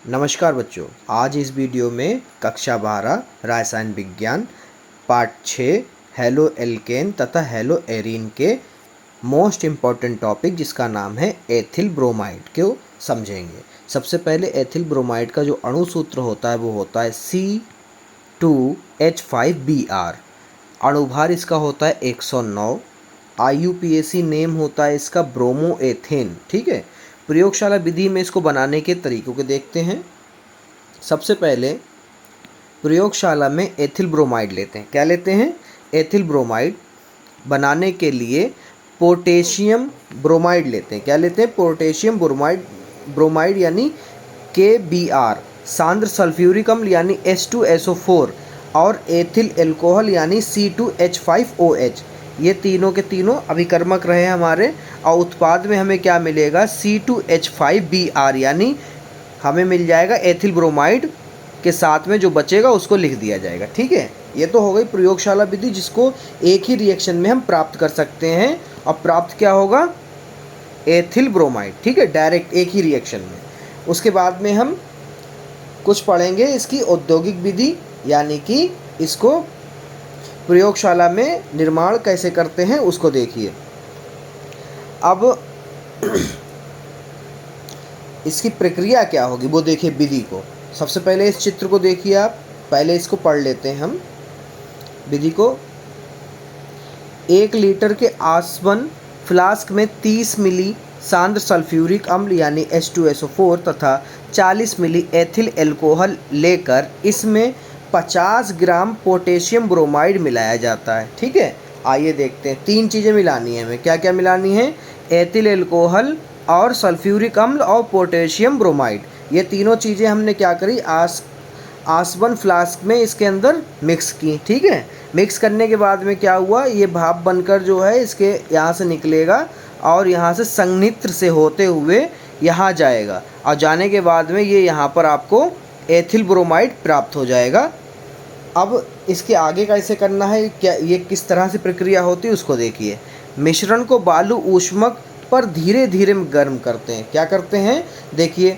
नमस्कार बच्चों, आज इस वीडियो में कक्षा 12 रसायन विज्ञान पार्ट 6 हेलो एल्केन तथा हेलो एरीन के मोस्ट इम्पॉर्टेंट टॉपिक जिसका नाम है एथिल ब्रोमाइड को समझेंगे। सबसे पहले एथिल ब्रोमाइड का जो अणु सूत्र होता है वो होता है C2H5Br। अणुभार इसका होता है 109। IUPAC नेम होता है इसका ब्रोमो एथेन। ठीक है, प्रयोगशाला विधि में इसको बनाने के तरीकों को देखते हैं। सबसे पहले प्रयोगशाला में एथिल ब्रोमाइड लेते हैं। क्या लेते हैं? Ethyl bromide. बनाने के लिए पोटेशियम ब्रोमाइड लेते हैं। क्या लेते हैं? पोटेशियम ब्रोमाइड यानी KBr, सांद्र सल्फ्यूरिक अम्ल यानी H2SO4 और एथिल एल्कोहल यानी C2H5OH। ये तीनों के तीनों अभिकर्मक रहे हमारे, और उत्पाद में हमें क्या मिलेगा? C2H5Br, यानी हमें मिल जाएगा एथिल ब्रोमाइड के साथ में जो बचेगा उसको लिख दिया जाएगा। ठीक है, ये तो हो गई प्रयोगशाला विधि जिसको एक ही रिएक्शन में हम प्राप्त कर सकते हैं। और प्राप्त क्या होगा? Ethyl bromide. ठीक है, डायरेक्ट एक ही रिएक्शन में। उसके बाद में हम कुछ पढ़ेंगे इसकी औद्योगिक विधि, यानी कि इसको प्रयोगशाला में निर्माण कैसे करते हैं उसको देखिए। अब इसकी प्रक्रिया क्या होगी वो देखिए विधि को। सबसे पहले इस चित्र को देखिए आप, पहले इसको पढ़ लेते हैं हम विधि को। 1 लीटर के आसवन फ्लास्क में 30 मिली सांद्र सल्फ्यूरिक अम्ल यानी H2SO4 तथा 40 मिली एथिल एल्कोहल लेकर इसमें 50 ग्राम पोटेशियम ब्रोमाइड मिलाया जाता है। ठीक है, आइए देखते हैं। 3 चीज़ें मिलानी है हमें। क्या क्या मिलानी है? एथिल एल्कोहल और सल्फ्यूरिक अम्ल और पोटेशियम ब्रोमाइड। ये तीनों चीज़ें हमने क्या करी? आसवन फ्लास्क में इसके अंदर मिक्स की। ठीक है, मिक्स करने के बाद में क्या हुआ? ये भाप बनकर जो है इसके यहाँ से निकलेगा और यहाँ से संघनित्र से होते हुए यहाँ जाएगा, और जाने के बाद में ये यहाँ पर आपको एथिल ब्रोमाइड प्राप्त हो जाएगा। अब इसके आगे कैसे करना है, क्या ये किस तरह से प्रक्रिया होती है उसको देखिए। मिश्रण को बालू ऊष्मक पर धीरे धीरे गर्म करते हैं। क्या करते हैं? देखिए,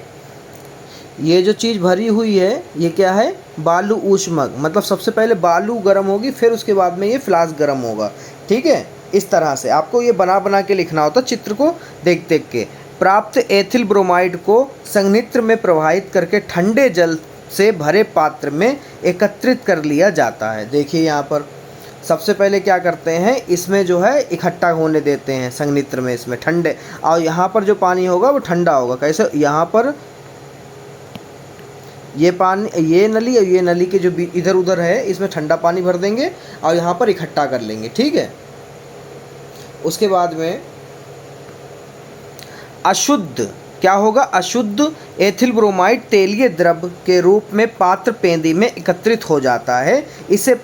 ये जो चीज़ भरी हुई है ये क्या है? बालू ऊष्मक, मतलब सबसे पहले बालू गर्म होगी, फिर उसके बाद में ये फ्लास्क गर्म होगा। ठीक है, इस तरह से आपको ये बना बना के लिखना होता, चित्र को देख देख के। प्राप्त एथिल ब्रोमाइड को संघनित्र में प्रवाहित करके ठंडे जल से भरे पात्र में एकत्रित कर लिया जाता है। देखिए यहाँ पर सबसे पहले क्या करते हैं, इसमें जो है इकट्ठा होने देते हैं संघनित्र में, इसमें ठंडे, और यहाँ पर जो पानी होगा वो ठंडा होगा। कैसे? यहाँ पर ये पानी, ये नली और ये नली के जो इधर उधर है इसमें ठंडा पानी भर देंगे और यहाँ पर इकट्ठा कर लेंगे। ठीक है, उसके बाद में अशुद्ध क्या होगा? अशुद्ध एथिल ब्रोमाइड तेलीय द्रव के रूप में पात्र पेंदी में एकत्रित हो जाता है। इसे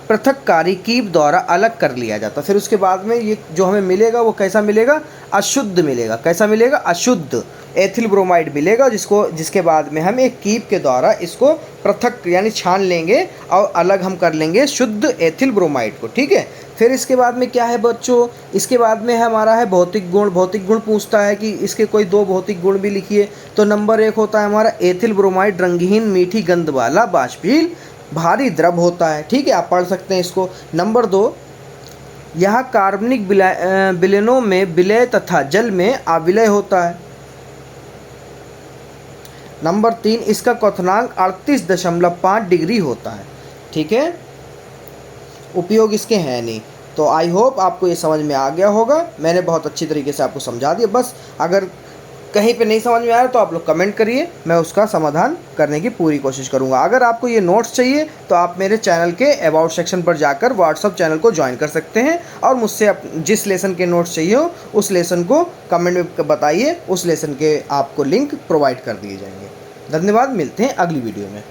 पृथक्कारी कीप द्वारा अलग कर लिया जाता है। फिर उसके बाद में ये जो हमें मिलेगा वो कैसा मिलेगा? अशुद्ध मिलेगा। कैसा मिलेगा? अशुद्ध एथिल ब्रोमाइड मिलेगा, जिसके बाद में हम एक कीप के द्वारा इसको पृथक यानी छान लेंगे और अलग हम कर लेंगे शुद्ध एथिल ब्रोमाइड को। ठीक है, फिर इसके बाद में क्या है बच्चों? इसके बाद में हमारा है भौतिक गुण। भौतिक गुण पूछता है कि इसके कोई 2 भौतिक गुण भी लिखिए। तो नंबर 1 होता है हमारा एथिल ब्रोमाइड रंगहीन मीठी गंध वाला बाष्पील भारी द्रव होता है। ठीक है, आप पढ़ सकते हैं इसको। नंबर 2, यह कार्बनिक विलयनों में विलय तथा जल में अविलय होता है। नंबर 3, इसका क्वथनांक 38.5 डिग्री होता है। ठीक है, उपयोग इसके हैं नहीं। तो आई होप आपको ये समझ में आ गया होगा। मैंने बहुत अच्छी तरीके से आपको समझा दिया। बस अगर कहीं पे नहीं समझ में आया तो आप लोग कमेंट करिए, मैं उसका समाधान करने की पूरी कोशिश करूंगा। अगर आपको ये नोट्स चाहिए तो आप मेरे चैनल के अबाउट सेक्शन पर जाकर व्हाट्सअप चैनल को ज्वाइन कर सकते हैं, और मुझसे जिस लेसन के नोट्स चाहिए हो उस लेसन को कमेंट में बताइए, उस लेसन के आपको लिंक प्रोवाइड कर दिए जाएंगे। धन्यवाद, मिलते हैं अगली वीडियो में।